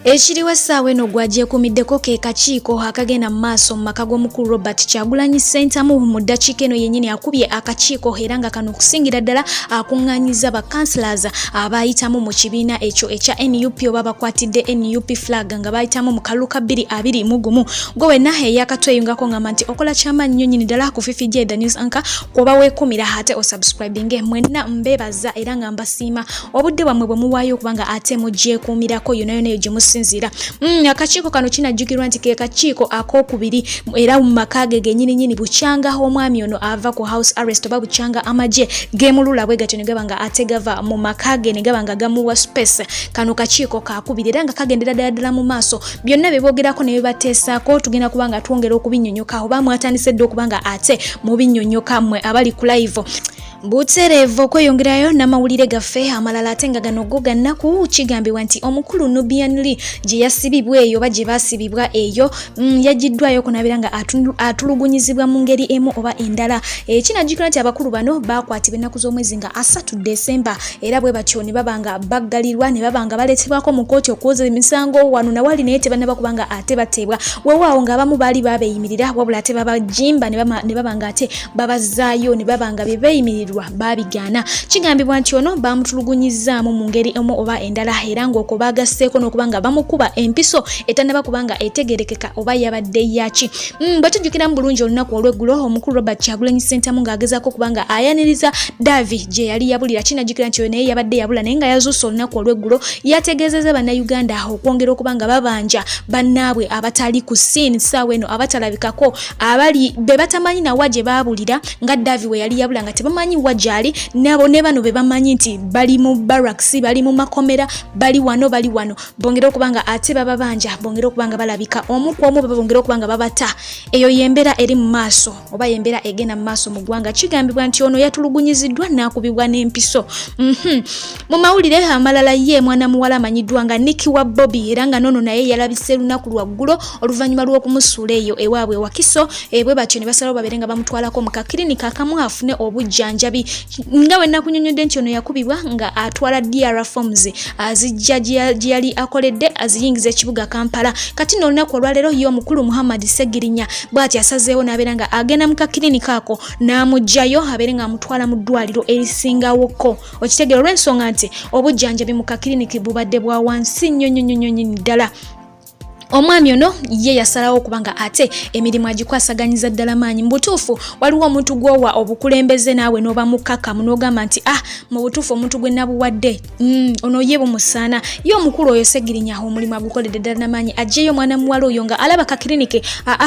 Ekiriwa ssaawa eno gwagyekumiddeko ke kakiiko akagenda mu maaso mu maka g'omukulu Robert Kyagulanyi Ssentamu mu ddakiika eno yennyini akubye akakiiko era nga kano okusingira ddala akuŋŋaanyiza ba Councilors abaayitamu mu kibiina ekyo ekya NUP oba bakwatidde NUP flag nga baayitamu mu kalulu ka 2021 gwe wenna eyakatweyungako ngamba nti okola kyamaanyi nnyo nnyini ddala ku Fifty the News Anchor kuba weekumira ate osubscribinge mwenna mbeebaza era nga mbasiima obudde bwammwe bwe muwaayo okubanga ate mugyekuumirako yonna eyo gye musinziira. Akakiiko kano kinajjukirwa nti ke kakiiko ak'okubiri era mu maka ge gennyini bukyanga omwami ono ava ku house arrest oba bukyanga amagye geemulula bwe gatyo ne gaba nga ate gava mu maka ge ne gaba nga gamuwa space. Kano kakiiko kakubiri era nga kagendera ddala mu maaso byonna bye boogerako ne bibateesaako tugenda kubanga twongera okubinnyonnyoka oba mwatandise dde okubanga ate mubinnyonnyoka mmwe abali ku live. Butereevu okweyongerayo n'amawulire gaffe amalala ate nga gano go gannaku kigambibwa nti omukulu Nubiana gye yasibibwa eyo oba gye baasibibwa eyo yagiddwayo okunaabira nga atulugunyizibwa mu ngeri emu oba endala. Kinajjukira nti abakulu bano baakwatibwa ennaku z'omwezi nga 3 Desemba era bwe batyo ne baba nga baggalirwa ne baba nga baleetebwako mu kkooti okwoza emisango wano na wali naye tebannaba kuba nga ate bateebwa weewaawo ng'abamu baali babeeyimirira wabula ate babajimba ne baba nga ate babazaayo ne baba nga bye beeyimirirwa babigaana. Kigambibwa nti ono bamutulugunyizaamu mu ngeri emu oba endala era ng'okwo baagasseeko n'okuba nga bamukuba empiso etannaba kuba nga etegerekeka oba yabadde yaki. Bwe tujjukiramu bulungi olunaku olw'eggulo omukulu Robert Kyagulanyi Ssentamu ng'agezaako okuba nga ayaniriza Davi gye yali yabulira. Kinajjukira nti naye yabadde yabula naye nga yazuusa olunaku olw'eggulo yategeezezza bannayuganda okwongera okuba nga babanja bannaabwe abatali ku scene ssaawa eno abatalabikako abali be batamanyi nawa gye baabulira nga Davi we yali yabula nga tebamanyi wajali nabo ne bano be bamanyi nti bali mu barracks bali mu makomera bali wano bongera okubanga ate bababanja bongera okubanga balabika omu ku omu bongera okubanga babata. Eyo yembera eri mu maaso oba yembera egenda mu maaso mu ggwanga. Kigambibwa nti ono yatulugunyiziddwa n'akubibwa n'empiso. Mu mawulire amalala ye mwana muwala amanyiddwa nga Niki wa Bobi era nga nono naye yalabise lunaku lwaggulo oluvannyuma lw'okumusuula eyo ewaabwe wakiso bwe batyo ne basalawo babere nga bamutwalako mu kakirinika akamu afune obujjanjabi nga bwe nakunyonyodde nti ono yakubibwa nga atwala DR forms azijja gye yali akoledde aziyingiza ekibuga Kampala. Kati n'olunaku olwaleero ye omukulu Muhammad Segirinya bw'ati asazeewo n'abeera nga agenda mu kakirinika ako n'amugjayo abeere nga amutwala mu ddwaliro erisingawoko. Okitegeera olw'ensonga nti obujjanjabi mu kakiriniki bubadde bwa wansi nnyo ddala. Omwami ono ye yasalawo okubanga ate emirimu agikwasaganyiza ddala maanyi. Mu butuufu waliwo omuntu gwowa obukulembeze naawe n'oba mukkakkamu n'ogamba nti mu butuufu omuntu gwe nabuwadde ono ye bumusaana. Ye omukulu oyo Segirinya omulimu agukoledde ddala n'amaanyi aggyeyo omwana muwala oyo nga alaba kakirinike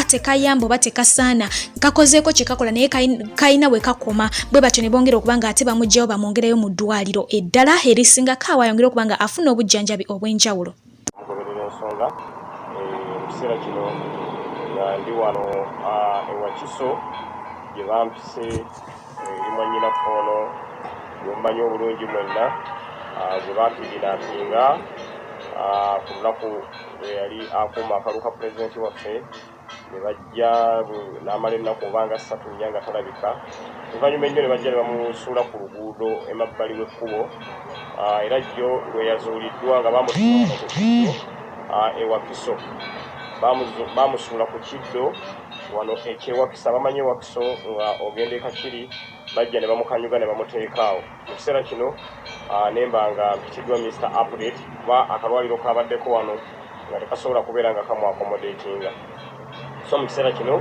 tekayamba oba tekasaana kakozeeko kye kakola naye kayina we kakoma. Bwe batyo ne bongera okuba nga ate bamuggyayo bamwongerayo mu ddwaliro eddala erisingako awayongera okuba nga afuna obujjanjabi obw'enjawulo. Ekiseera kino nga ndi wano ewakiso gye bampise eri mwannyinaku ono gyommanyi obulungi mwenna gye bampinginampinga ku lunaku lwe yali akuuma akalu ka pulezidenti waffe ne bajja n'amala ennaku obanga 3 nnya nga talabika. Oluvannyuma ennyo ne bajja ne bamusuula ku luguudo emabbali w'ekkubo era jjo lwe yazuuliddwa nga bamusuula ku kiddo ewakiso. Bamusuula ku kiddo wano ekyewakiso. Abamanyi ewakiso nga ogenda ekakiri bajja ne bamukanyuga ne bamuteekaawo. Mu kiseera kino nemba nga mpitiddwa Mr. Update kuba akalwaliro kabaddeko wano nga tekasobola kubeera nga kamuakomodatinga. So mu kiseera kino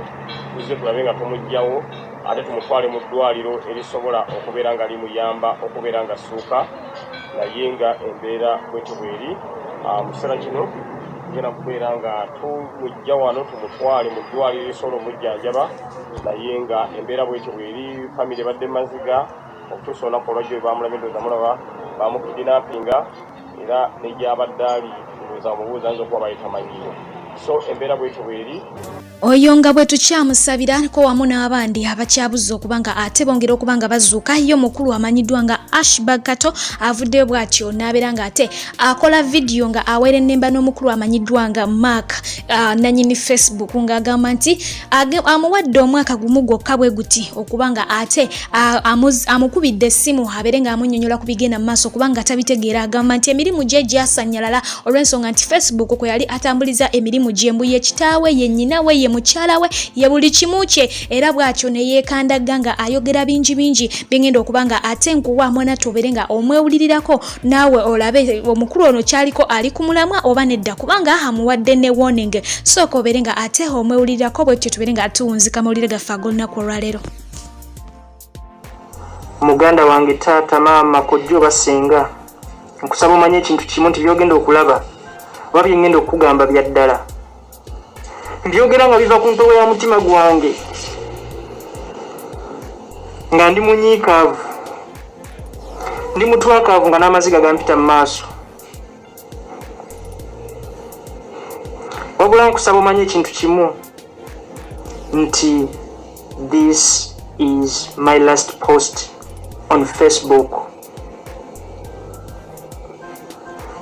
tuzze tulabe nga tumuggyawo ate tumutwale mu ddwaliro erisobola okubeera nga limuyamba okubeera nga ssuuka naye nga embeera bwetyo bweri. Mu kiseera kino tugenda kubeera nga tumujja wano tumutwale mu ddwaliro erisobola omujjanjaba naye nga embeera bwetyo bweri. Famire badde maziga okutuusa olunaku olwajjo bwe bamulaba endowooza mulaba bamukidinampinga era nejyabadde ali ndowooza omubuuza nza okuba bayitamanyiyo. so embeera bwetyo bweri. Oyo nga bwe tukyamusabira ko wamu n'abandi abakyabuza okubanga ate bongera okubanga bazuuka yo mukulu amanyiddwa nga Ashbag Kato avuddeyo bw'atyo n'abeera nga ate akola vidiyo nga awera ennemba n'omukulu amanyiddwa nga Mumaka nanyini Facebook ng'agamba nti amuwadde omwaka gumu gwokka bwe guti okubanga ate amukubidde essimu abeere ng'amunnyonnyola ku bigenda mu maaso kubanga tabitegeera agamba nti emirimu gye gyasanyalala olw'ensonga nti Facebook kwe yali atambuliza emirimu gye mbu ye kitaawe ye nnyinawe ye mukyala we ye buli kimu kye era bw'atyo ne yeekandaga nga ayogera bingi bingenda okubanga ate nkuwa mwana tobeere nga omwewulirirako naawe olabe omukulu ono kyaliko ali ku mulamwa oba nedda kubanga amuwadde ne warning sooka obeere nga ate omwewulirirako bwetyo tubeere nga tuwunzika mawulire gaffe ag'olunaku olwaleero. Muganda wange taata maama kojjo basenga nkusaba omanye ekintu kimu nti byogenda okulaba oba byengenda okugamba bya ddala byogera nga biva ku ntobo ya mutima gwange nga ndi munyiikaavu ndi mutwakaavu nga n'amaziga gampita mu maaso wabula nkusaba omanye ekintu kimu nti this is my last post on Facebook.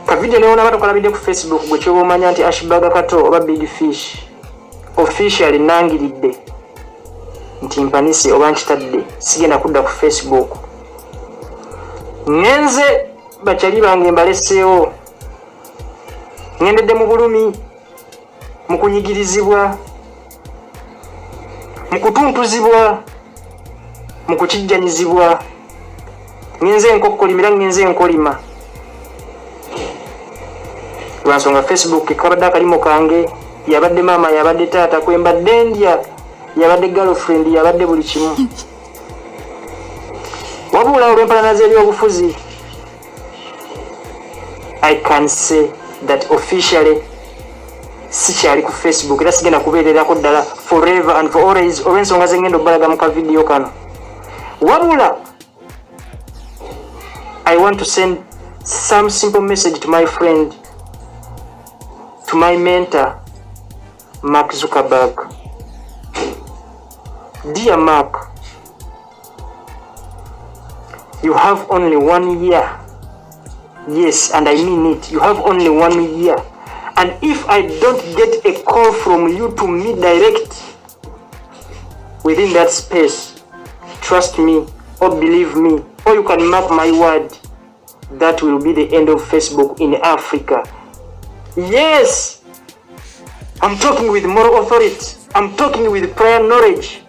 Kavideo neona watu kalabide ku Facebook gwe kyoba omanya nti Ashbag Kato oba Big Fish officially nangiride nti mpanisi oba nkitadde sigenda kudda ku Facebook. Ngenze bakyali bange mbaleseewo ngendedde mu bulumi mu kunyigirizibwa mu kutuntuzibwa mu kukijjanyizibwa ngenze enkokkolimira ngenze enkolima lwansonga Facebook kabadde akalimo kange yabadde mama yabadde taata kwembadde ndya yabadde girlfriend yabadde buli kimu wabula olw'empalana z'ebyobufuzi I can say that officially sikyali ku Facebook era sigenda kubeererako ddala forever and for always olw'ensonga zengenda obbalaga mu kavidiyo kano wabula I want to send some simple message to my friend, to my mentor, Mark Zuckerberg. Dear Mark, you have only 1 year. Yes, and I mean it. You have only 1 year. And if I don't get a call from you to me direct within that space, trust me or believe me, or you can mark my word, that will be the end of Facebook in Africa. Yes, I'm talking with moral authority. I'm talking with prior knowledge.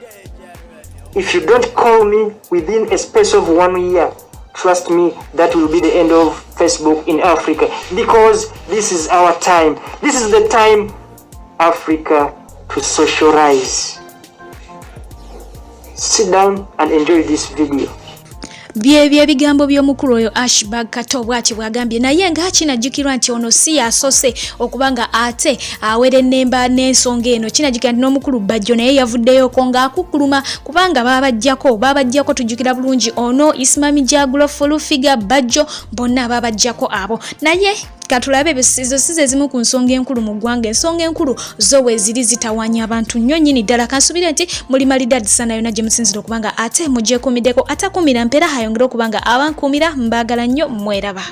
If you don't call me within a space of 1 year, trust me, that will be the end of Facebook in Africa. Because this is our time. This is the time, Africa, to socialize. Sit down and enjoy this video. Bye bigambo by'omukulu oyo Ashbag Kato bw'ati bw'agambye naye nga kinajjukirwa nti ono si yasose okubanga ate awere ennemba n'ensonga eno kinajjukira nti n'omukulu Bajjo naye yavuddeyoko ng'akukuluma kubanga babajjako tujjukira bulungi ono Ismami Jagulo Fulufiga Bajjo bonna babajjako abo naye katulabe besizo size zimu ku nsonga enkulu mu ggwanga ensonga enkulu zo we ziri zitawanya abantu nnyo nnyini ddala kansubire nti muli malidadi sana yona gye musinzira okubanga ate mugyeekumiddeko atakumira mpeera hayongera okubanga abankumira mbaagala nnyo mweraba.